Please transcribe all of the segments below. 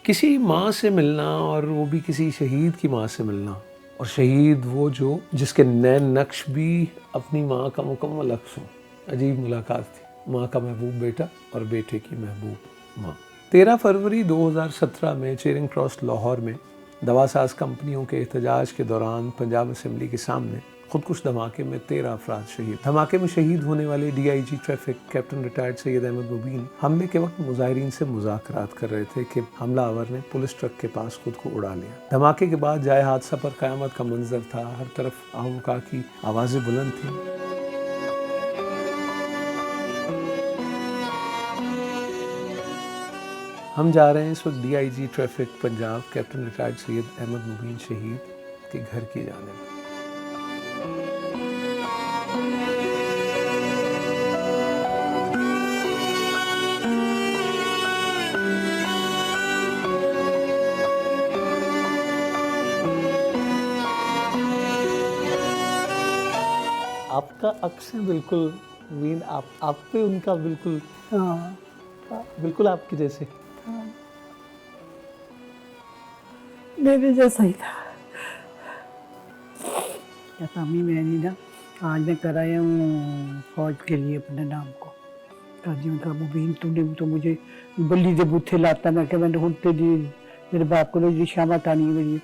किसी माँ से मिलना और वो भी किसी शहीद की माँ से मिलना, और शहीद वो जो जिसके नैन नक्श भी अपनी माँ का मुकम्मल अक्स हों। अजीब मुलाकात थी, माँ का महबूब बेटा और बेटे की महबूब माँ। 13 फरवरी 2017 में चेरिंग क्रॉस लाहौर में दवासाज कंपनियों के एहतजाज के दौरान पंजाब असेंबली के सामने खुदकुश धमाके में 13 अफराद शहीद। धमाके में शहीद होने वाले DIG traffic captain retired Syed Ahmed Mubeen हमले के वक्त मुजाहिरीन से मुज़ाकरात कर रहे थे कि हमलावर ने पुलिस ट्रक के पास खुद को उड़ा लिया। धमाके के बाद जाए हादसा पर क़यामत का मंजर था। हर तरफ आहूका की आवाज़ें बुलंद थीं। हम जा रहे हैं इस वक्त DIG traffic Punjab captain retired Syed Ahmed Mubeen शहीद के घर की जानिब। आपका अक्स है बिल्कुल मीन, आप पे उनका बिल्कुल, हाँ बिल्कुल आपके जैसे। हाँ मेरे जैसा ही था। कहता अम्मी मैंने ना आज मैं कराया हूँ फौज के लिए अपने नाम को। काजी उनका मुबीन तूने तो मुझे बल्ली दे बूथे लाता। मैं क्या मैंने होते दी मेरे बाप को जी शामत आनी मेरी,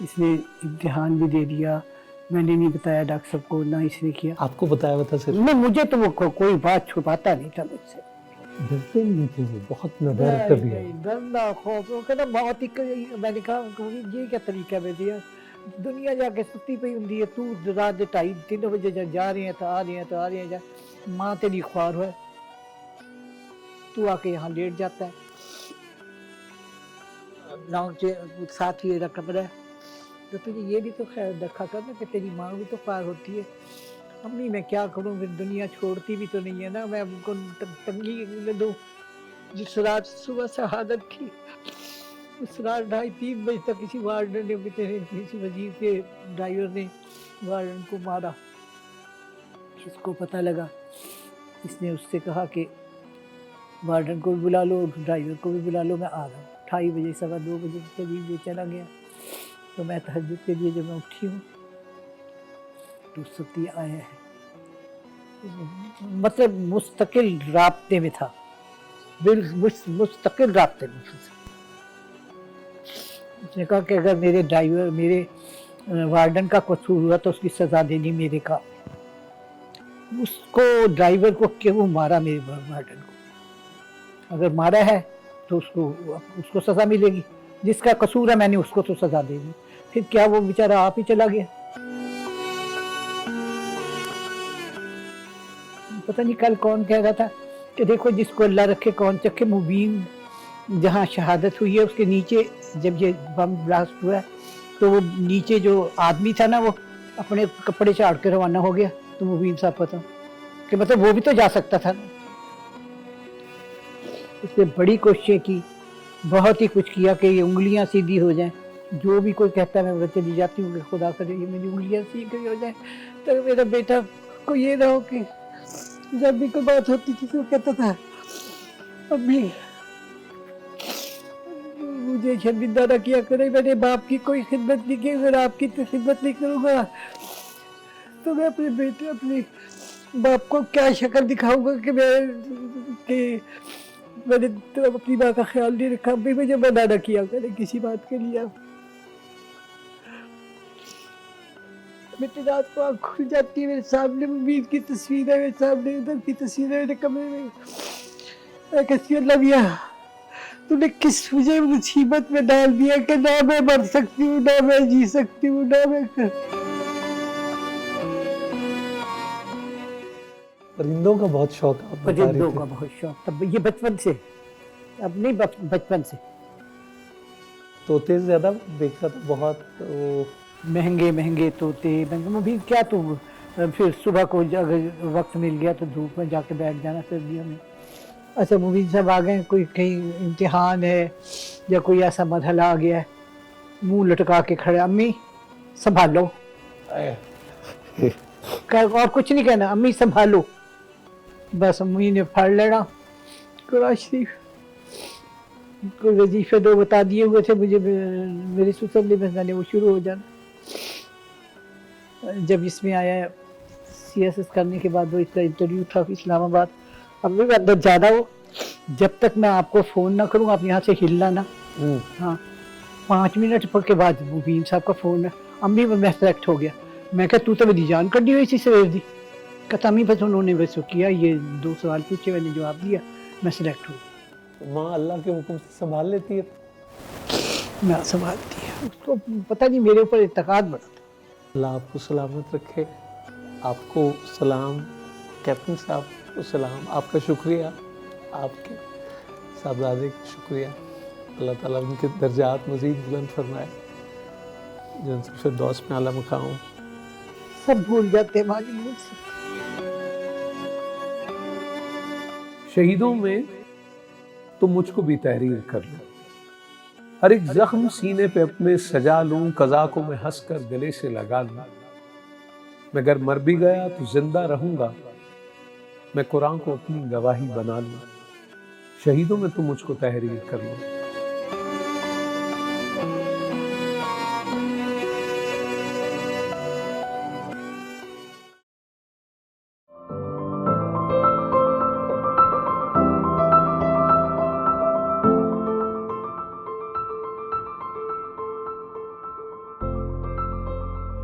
इसने इम्तिहान भी दे दिया। मैंने नहीं बताया डॉक्टर साहब को, ना इसने किया। आपको बताया था सिर्फ? नहीं, मुझे तो वो कोई बात छुपाता नहीं था मुझसे। डरते नहीं थे वो, बहुत नडर कभी है। डरना खौफ वो कहना बहुत ही। मैंने कहा ये क्या तरीका है दिया, दुनिया जाके सुती पई हुंदी है, तू रात दे 2:30-3 बजे जा रहे हैं तो आ रहे हैं तो आ रहे हैं, माँ तेरी ख्वार है, तू आके यहाँ लेट जाता है। गाँव के साथ ही रखा पड़ा है, तो तुझे ये भी तो ख्याल रखा करना कि तेरी माँ भी तो ख्वार होती है। अम्मी मैं क्या करूँ, फिर दुनिया छोड़ती भी तो नहीं है ना, मैं उनको तंगी में दूँ। जिस रात सुबह शहादत की, उस रात 2:30-3 बजे तक किसी वार्डन ने, किसी वजीर के ड्राइवर ने वार्डन को मारा। इसको पता लगा, इसने उससे कहा कि वार्डन को भी बुला लो, ड्राइवर को भी बुला लो, मैं आ रहा हूँ। 2:30 बजे 2:15 बजे के करीब ये चला गया। तो मैं तहज्जुद के लिए जब मैं उठी हूँ तो सती आया है, मतलब मुस्तकिल राब्ते में था, मुस्तकिल राब्ते में। उसने कहा कि अगर मेरे ड्राइवर मेरे वार्डन का कसूर हुआ तो उसकी सज़ा देनी मेरे का। उसको ड्राइवर को क्यों मारा, मेरे वार्डन को अगर मारा है तो उसको सज़ा मिलेगी, जिसका कसूर है मैंने उसको तो सज़ा देगी। फिर क्या वो बेचारा आप ही चला गया। पता नहीं कल कौन कह रहा था कि देखो जिसको अल्लाह रखे कौन चखे। मुबीन जहाँ शहादत हुई है उसके नीचे जब ये बम ब्लास्ट हुआ तो वो नीचे जो आदमी था ना वो अपने कपड़े झाड़ के रवाना हो गया। तो मुबीन साहब पता कि मतलब वो भी तो जा सकता था ना। उसने बड़ी कोशिशें की, बहुत ही कुछ किया कि ये उंगलियां सीधी हो जाएं। जो भी कोई कहता है मैं चली जाती हूँ कि खुदा करे ये मेरी उंगलियां सीधी हो जाएं। तो मेरा बेटा को ये ना हो कि जब भी कोई बात होती थी तो कहता था अम्मी मुझे शर्मिंदा न किया करे, मैंने बाप की कोई खिदमत नहीं की, अगर आपकी तो खिदमत नहीं करूँगा तो मैं अपने बेटे अपने बाप को क्या शक्ल दिखाऊंगा कि मैंने तो अपनी माँ का ख्याल नहीं रखा। अम्मी मुझे मना न किया करे किसी बात के लिए। मेरी रात को आँख खुल जाती है, मेरे सामने मुबीन की तस्वीर है, मेरे सामने उधर की तस्वीर है मेरे कमरे में। मैं कहती हूँ अल्लाह मियां तूने किस मुझे मुसीबत में डाल दिया कि ना मैं मर सकती हूँ, ना मैं जी सकती हूँ, ना मैं। परिंदों का बहुत शौक आप बता रहे थे। परिंदों का बहुत शौक, तब ये बचपन से, अब नहीं बचपन से। तोते ज्यादा देखा था बहुत, तो महंगे महंगे तोते महंगे। क्या तू फिर सुबह को अगर वक्त मिल गया तो धूप में जाके बैठ जाना सर्दियों में। अच्छा मुबीन साहब आ गए, कोई कहीं इम्तिहान है या कोई ऐसा मरहला आ गया है, मुंह लटका के खड़े, अम्मी संभालो। और कुछ नहीं कहना, अम्मी संभालो। बस अम्मी ने फाड़ लेना कुरान शरीफ, कोई वजीफे दो बता दिए हुए थे मुझे, मेरी सुसल्ली में जाने वो शुरू हो जाना। जब इसमें आया सीएसएस करने के बाद वो इसका इंटरव्यू था इस्लामाबाद, अब मैं अंदर जा रहा हूँ, जब तक मैं आपको फ़ोन ना करूँ आप यहाँ से हिलना ना। हाँ 5 मिनट के बाद मुबीन साहब का फ़ोन है, अम्मी मैं सेलेक्ट हो गया। मैं कहा तू तो मेरी जान कटी हुई थी सवेर दी। कहता अम्मी बस उन्होंने वैसे किया, ये 2 सवाल पूछे मैंने जवाब दिया, मैं सेलेक्ट हूँ। माँ अल्लाह के हुक्म से संभाल लेती है। मैं संभालती है उसको, पता नहीं मेरे ऊपर इत्तेकाद बड़ा था। अल्लाह आपको सलामत रखे। आपको सलाम, कैप्टन साहब को सलाम, आपका शुक्रिया, आपके साहबजादे का शुक्रिया। अल्लाह ताला उनके दर्जात मज़ीद बुलंद फरमाए, जन्नत फिरदौस में आला मकाम। सब भूल जाते हैं मालिक मुझसे। शहीदों में तो मुझको भी तहरीर कर लो, हर एक जख्म सीने पे अपने सजा लूं, कज़ा को मैं हंस कर गले से लगा लूं। मैं अगर मर भी गया तो जिंदा रहूंगा, मैं कुरान को अपनी गवाही बना लूं। शहीदों में तो मुझको तहरीर कर लो।